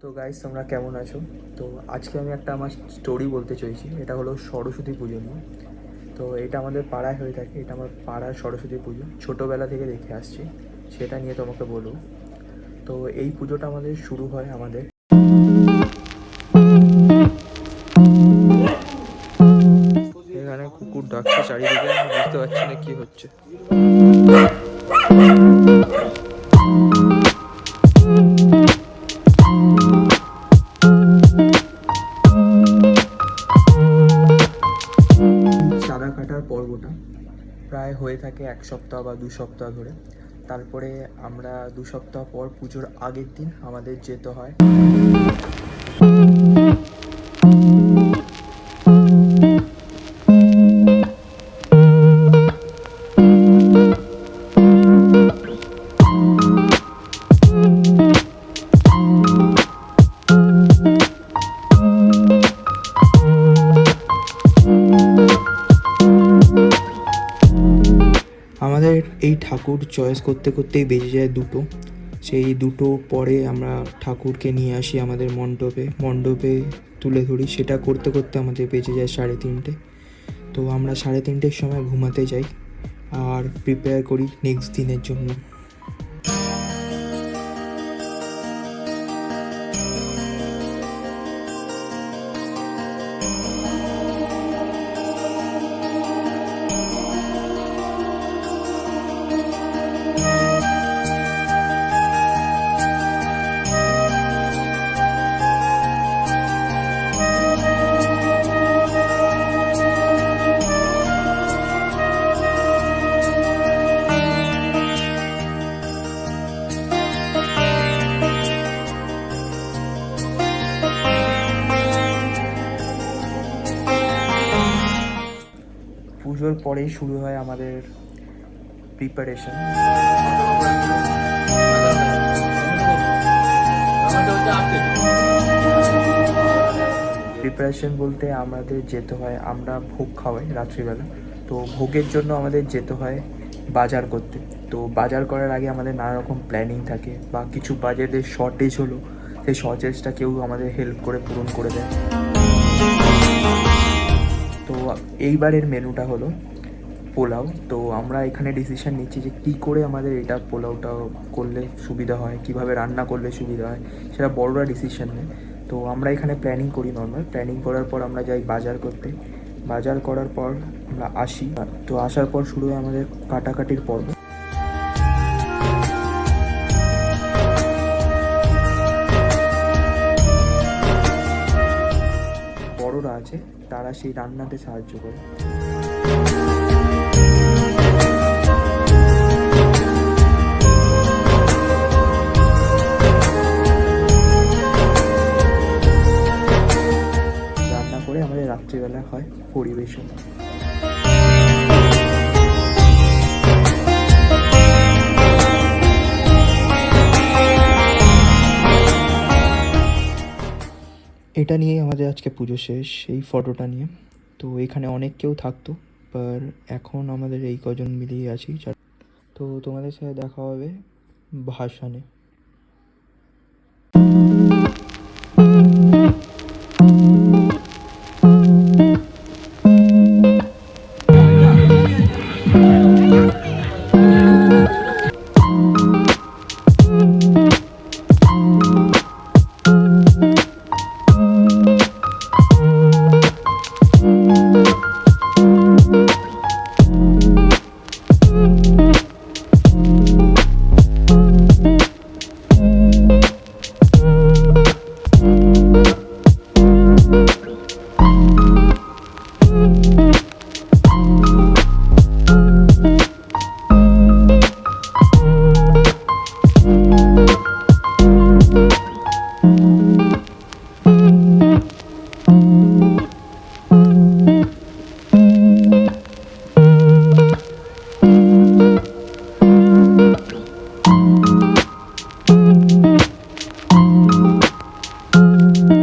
তো গাইস, তোমরা কেমন আছো? তো আজকে আমি একটা আমার স্টোরি বলতে চাইছি। এটা হলো সরস্বতী পুজো নিয়ে। তো এটা আমাদের পাড়ায় হয়ে থাকে। এটা আমার পাড়ার সরস্বতী পুজো, ছোটোবেলা থেকে দেখে আসছি। সেটা নিয়ে তোমাকে বলবো। তো এই পুজোটা আমাদের শুরু হয় আমাদের এখানে কুকুর ডাকছে চারিদিকে, আমি বুঝতে পারছি না কি হচ্ছে। চাঁদা কাটার পর্বটা প্রায় হয়ে থাকে 1 সপ্তাহ বা 2 সপ্তাহ ধরে। তারপরে আমরা 2 সপ্তাহ পর পুজোর আগের দিন আমাদের যেতে হয় আমাদের এই ঠাকুর চয়েস করতে করতেই বেজে যায় 2টো। সেই 2টো পরে আমরা ঠাকুরকে নিয়ে আসি আমাদের মণ্ডপে তুলে ধরি। সেটা করতে করতে আমাদের বেজে যায় 3:30। তো আমরা 3:30-র সময় ঘুমাতে যাই আর প্রিপেয়ার করি নেক্সট দিনের জন্য। পুজোর পরেই শুরু হয় আমাদের প্রিপারেশন। বলতে আমাদের যেতে হয়, আমরা ভোগ খাওয়াই রাত্রিবেলা। তো ভোগের জন্য আমাদের যেতে হয় বাজার করতে। তো বাজার করার আগে আমাদের নানা রকম প্ল্যানিং থাকে, বা কিছু বাজেটের শর্টেজ হলো সেই শর্টেজটা কেউ আমাদের হেল্প করে পূরণ করে দেয়। তো এইবারের মেনুটা হলো পোলাও। তো আমরা এখানে ডিসিশন নিচ্ছি যে কী করে আমাদের এটা পোলাওটা করলে সুবিধা হয়, কিভাবে রান্না করলে সুবিধা হয়, সেটা বড়রা ডিসিশন নেয়। তো আমরা এখানে প্ল্যানিং করি। নর্মাল প্ল্যানিং করার পর আমরা যাই বাজার করতে। বাজার করার পর আমরা আসি। তো আসার পর শুরু হয় আমাদের কাটাকাটির পর্ব। বড়রা আছে, তারা সেই রান্নাতে সাহায্য করে। রান্না করে আমাদের রাত্রিবেলা হয় পরিবেশন। এটা নিয়েই আমাদের আজকে পুজো শেষ, এই ফটোটা নিয়ে। তো এখানে অনেক কেউ থাকতো, বাট এখন আমাদের এই কজন মিলিয়ে আছি। তো তোমাদের সাথে দেখা হবে ভাসানে।